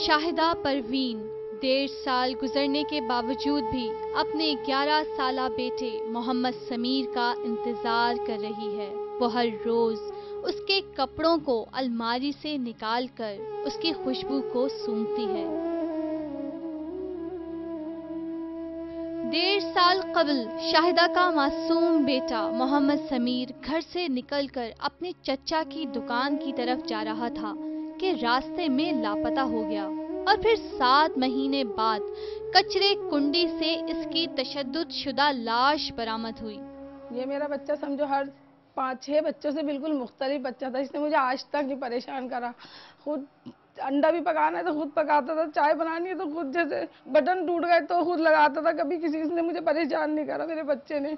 शाहिदा परवीन 1.5 साल गुजरने के बावजूद भी अपने 11 साला बेटे मोहम्मद समीर का इंतजार कर रही है। वो हर रोज उसके कपड़ों को अलमारी से निकालकर उसकी खुशबू को सूंघती है। 1.5 साल कबल शाहिदा का मासूम बेटा मोहम्मद समीर घर से निकलकर अपने चचा की दुकान की तरफ जा रहा था कि रास्ते में लापता हो गया और फिर 7 महीने बाद कचरे कुंडी से इसकी तशद्दुद शुदा लाश बरामद हुई। ये मेरा बच्चा समझो हर 5-6 बच्चों से बिल्कुल मुख्तलिफ बच्चा था। इसने मुझे आज तक नहीं परेशान करा। खुद अंडा भी पकाना है तो खुद पकाता था, चाय बनानी है तो खुद, जैसे बटन टूट गए तो खुद लगाता था। कभी किसी ने मुझे परेशान नहीं करा मेरे बच्चे ने।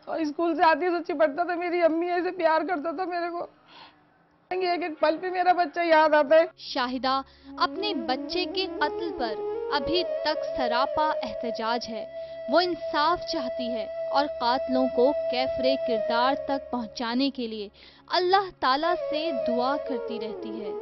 और स्कूल से आती है तो चिपटता था, मेरी अम्मी ऐसे प्यार करता था मेरे को। एक एक पल पे मेरा बच्चा याद आता है। शाहिदा अपने बच्चे के कत्ल पर अभी तक सरापा एहतजाज है। वो इंसाफ चाहती है और कातिलों को कैफरे किरदार तक पहुंचाने के लिए अल्लाह ताला से दुआ करती रहती है।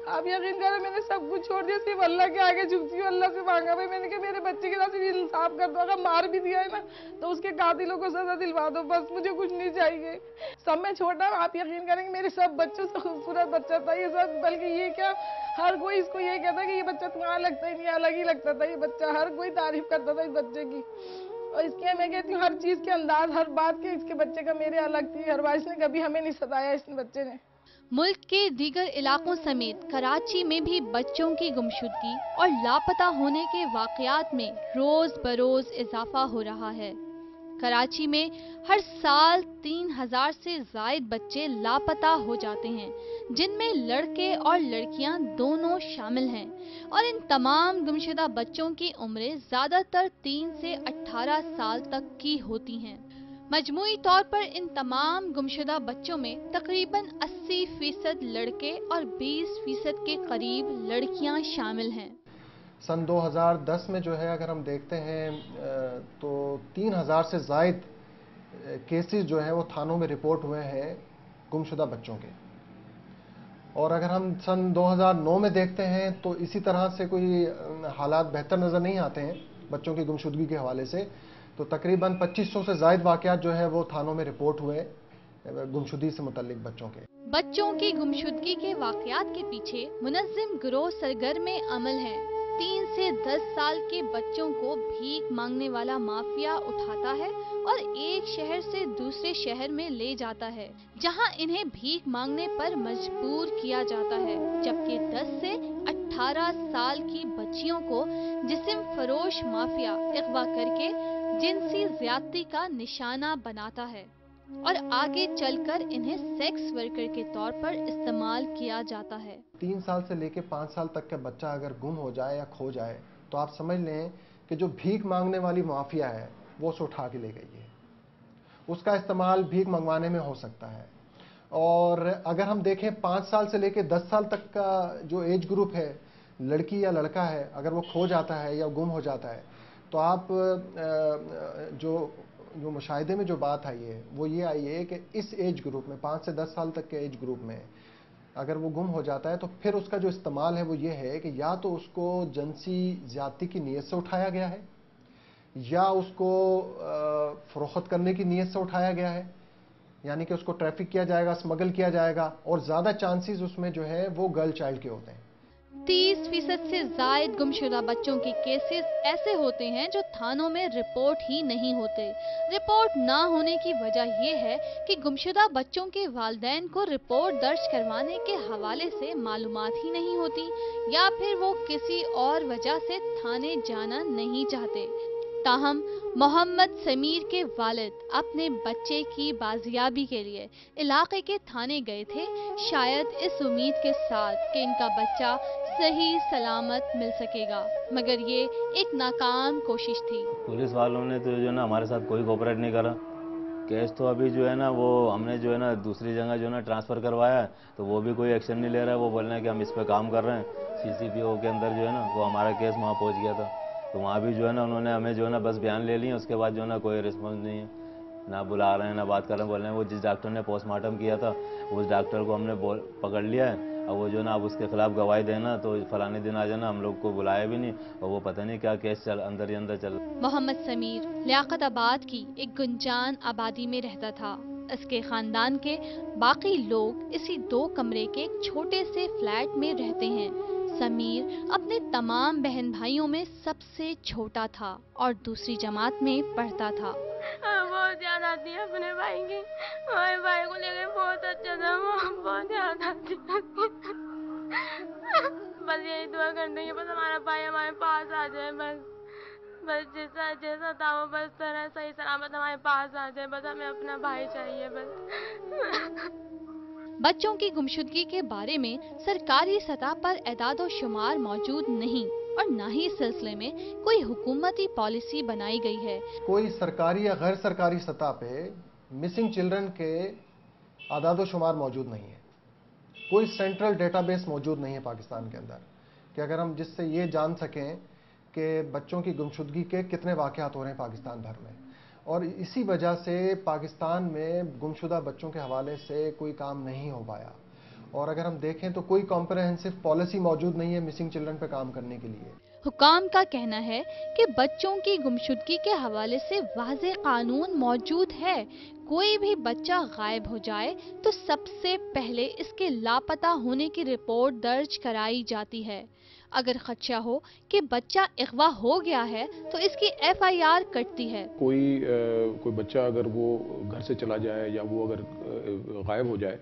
आप यकीन करें, मैंने सब कुछ छोड़ दिया, सिर्फ अल्लाह के आगे झुकती हूँ, अल्लाह से मांगा भाई। मैंने कहा मेरे बच्चे के साथ इंसाफ कर दो, अगर मार भी दिया है ना तो उसके कातिलों को सजा दिलवा दो, बस मुझे कुछ नहीं चाहिए। सब में छोटा, आप यकीन करेंगे मेरे सब बच्चों से खूबसूरत बच्चा था ये सब। बल्कि ये क्या, हर कोई इसको ये कहता कि ये बच्चा तुम्हारा लगता ही नहीं, अलग ही लगता था ये बच्चा। हर कोई तारीफ करता था इस बच्चे की। और इसके मैं कहती हूँ हर चीज के अंदाज, हर बात के इसके बच्चे का मेरे अलग थी। हर बार इसने कभी हमें नहीं सताया इस बच्चे ने। मुल्क के दीगर इलाकों समेत कराची में भी बच्चों की गुमशुदगी और लापता होने के वाकयात में रोज बरोज इजाफा हो रहा है। कराची में हर साल 3000 से जायद बच्चे लापता हो जाते हैं, जिनमें लड़के और लड़कियां दोनों शामिल हैं, और इन तमाम गुमशुदा बच्चों की उम्रें ज्यादातर 3 से 18 साल तक की होती हैं। मजमूई तौर पर इन तमाम गुमशुदा बच्चों में तकरीबन 80% लड़के और 20% के करीब लड़कियां शामिल हैं। सन 2010 में जो है अगर हम देखते हैं तो 3000 से ज़ायद केसेस जो है वो थानों में रिपोर्ट हुए हैं गुमशुदा बच्चों के। और अगर हम सन 2009 में देखते हैं तो इसी तरह से कोई हालात बेहतर नज़र नहीं आते हैं बच्चों की गुमशुदगी के हवाले से। तो तकरीबन 2500 से ज़ायद वाक़यात जो है वो थानों में रिपोर्ट हुए गुमशुदगी से मुतल्लिक बच्चों के। बच्चों की गुमशुदगी के वाक़यात के पीछे मुनज़्ज़िम गिरोह सरगर्म अमल है। 3 से 10 साल के बच्चों को भीख मांगने वाला माफिया उठाता है और एक शहर से दूसरे शहर में ले जाता है, जहां इन्हें भीख मांगने पर मजबूर किया जाता है। जबकि 10 से 18 साल की बच्चियों को जिस्म फरोश माफिया अगवा करके जिनसी ज्यादती का निशाना बनाता है और आगे चलकर इन्हें सेक्स वर्कर के तौर पर इस्तेमाल किया जाता है। 3 साल से लेकर 5 साल तक का बच्चा अगर गुम हो जाए या खो जाए तो आप समझ लें कि जो भीख मांगने वाली माफिया है वो उसे उठा के ले गई है। उसका इस्तेमाल भीख मंगवाने में हो सकता है। और अगर हम देखें 5 साल से लेकर 10 साल तक का जो एज ग्रुप है, लड़की या लड़का है, अगर वो खो जाता है या गुम हो जाता है तो आप जो मुशाहिदे में जो बात आई है वो ये आई है कि इस एज ग्रुप में 5 से 10 साल तक के एज ग्रुप में अगर वो गुम हो जाता है तो फिर उसका जो इस्तेमाल है वो ये है कि या तो उसको जिनसी ज्यादती की नीयत से उठाया गया है या उसको फरोख्त करने की नीयत से उठाया गया है, यानी कि उसको ट्रैफिक किया जाएगा, स्मगल किया जाएगा। और ज़्यादा चांसेस उसमें जो है वो गर्ल चाइल्ड के होते हैं। 30% से जायद गुमशुदा बच्चों के केसेस ऐसे होते हैं जो थानों में रिपोर्ट ही नहीं होते। रिपोर्ट ना होने की वजह यह है कि गुमशुदा बच्चों के वालिदैन को रिपोर्ट दर्ज करवाने के हवाले से मालूमात ही नहीं होती, या फिर वो किसी और वजह से थाने जाना नहीं चाहते। ताहम मोहम्मद समीर के वालिद अपने बच्चे की बाजियाबी के लिए इलाके के थाने गए थे, शायद इस उम्मीद के साथ कि इनका बच्चा सही सलामत मिल सकेगा, मगर ये एक नाकाम कोशिश थी। पुलिस वालों ने तो जो ना हमारे साथ कोई कोऑपरेट नहीं करा। केस तो अभी जो है ना वो हमने जो है ना दूसरी जगह जो है ना ट्रांसफ़र करवाया है, तो वो भी कोई एक्शन नहीं ले रहा है। वो बोल रहे हैं कि हम इस पर काम कर रहे हैं। CCPO के अंदर जो है ना वो हमारा केस वहाँ पहुँच गया था, तो वहाँ भी जो है ना उन्होंने हमें जो है ना बस बयान ले लिए, उसके बाद जो है ना कोई रिस्पॉन्स नहीं है, ना बुला रहे हैं ना बात कर रहे हैं। बोल रहे हैं वो जिस डॉक्टर ने पोस्टमार्टम किया था उस डॉक्टर को हमने पकड़ लिया है अब वो जो है ना अब उसके खिलाफ गवाही देना तो फलाने दिन आ जाना, हम लोग को बुलाया भी नहीं और वो पता नहीं क्या केस चल अंदर ही अंदर चल। मोहम्मद समीर लियाकताबाद की एक गुंजान आबादी में रहता था। इसके खानदान के बाकी लोग इसी 2 कमरे के एक छोटे से फ्लैट में रहते हैं। समीर अपने तमाम बहन भाइयों में सबसे छोटा था और दूसरी जमात में पढ़ता था। बहुत याद आती है अपने भाई की, हमारे भाई को लेके बहुत अच्छा था, बहुत याद आती है। बस यही दुआ करते हैं कि बस हमारा भाई हमारे पास आ जाए, बस जैसा जैसा था वो बस तरह सही सलामत हमारे पास आ जाए, बस हमें अपना भाई चाहिए बस। बच्चों की गुमशुदगी के बारे में सरकारी सतह पर एदाद शुमार मौजूद नहीं और न ही इस सिलसिले में कोई हुकूमती पॉलिसी बनाई गई है। कोई सरकारी या गैर सरकारी सतह पे मिसिंग चिल्ड्रन के आदाद शुमार मौजूद नहीं है। कोई सेंट्रल डेटाबेस मौजूद नहीं है पाकिस्तान के अंदर कि अगर हम जिससे ये जान सकें कि बच्चों की गुमशुदगी के कितने वाक़यात हो रहे हैं पाकिस्तान भर में। और इसी वजह से पाकिस्तान में गुमशुदा बच्चों के हवाले से कोई काम नहीं हो पाया। और अगर हम देखें तो कोई कॉम्प्रहेंसिव पॉलिसी मौजूद नहीं है मिसिंग चिल्ड्रन पे काम करने के लिए। हुकाम का कहना है कि बच्चों की गुमशुदगी के हवाले से वाज़े कानून मौजूद है। कोई भी बच्चा गायब हो जाए तो सबसे पहले इसके लापता होने की रिपोर्ट दर्ज कराई जाती है। अगर खदशा हो कि बच्चा अगवा हो गया है तो इसकी FIR कटती है। कोई बच्चा अगर वो घर से चला जाए या वो अगर गायब हो जाए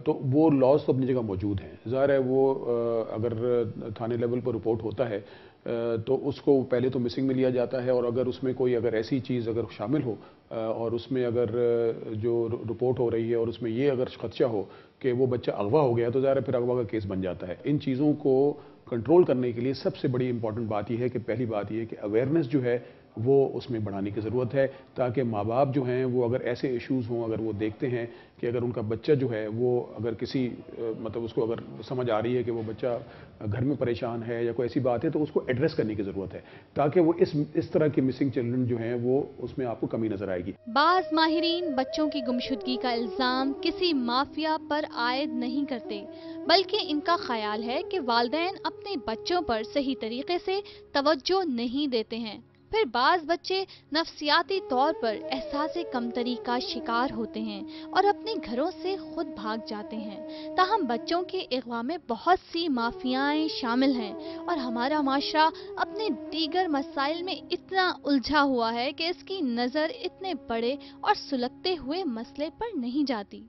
तो वो लॉज तो अपनी जगह मौजूद हैं। ज़ाहिर है वो अगर थाने लेवल पर रिपोर्ट होता है तो उसको पहले तो मिसिंग में लिया जाता है और अगर उसमें कोई अगर ऐसी चीज़ अगर शामिल हो और उसमें अगर जो रिपोर्ट हो रही है और उसमें ये अगर खदशा हो कि वो बच्चा अगवा हो गया तो ज़ाहिर है फिर अगवा का केस बन जाता है। इन चीज़ों को कंट्रोल करने के लिए सबसे बड़ी इंपॉर्टेंट बात यह है कि पहली बात यह है कि अवेयरनेस जो है वो उसमें बढ़ाने की ज़रूरत है ताकि माँ बाप जो हैं वो अगर ऐसे इश्यूज़ हों, अगर वो देखते हैं कि अगर उनका बच्चा जो है वो अगर किसी मतलब उसको अगर समझ आ रही है कि वो बच्चा घर में परेशान है या कोई ऐसी बात है तो उसको एड्रेस करने की ज़रूरत है ताकि वो इस तरह की मिसिंग चिल्ड्रन जो हैं वो उसमें आपको कमी नज़र आएगी। बाज़ माहिरीन बच्चों की गुमशुदगी का इल्ज़ाम किसी माफिया पर आयद नहीं करते, बल्कि इनका ख्याल है कि वालिदैन अपने बच्चों पर सही तरीके से तवज्जो नहीं देते हैं। फिर बाज़ बच्चे नफ्सियाती तौर पर एहसास कमतरी का शिकार होते हैं और अपने घरों से खुद भाग जाते हैं। ताहम बच्चों के अगवा में बहुत सी माफियाएं शामिल हैं और हमारा माशरा अपने दीगर मसाइल में इतना उलझा हुआ है कि इसकी नज़र इतने बड़े और सुलगते हुए मसले पर नहीं जाती।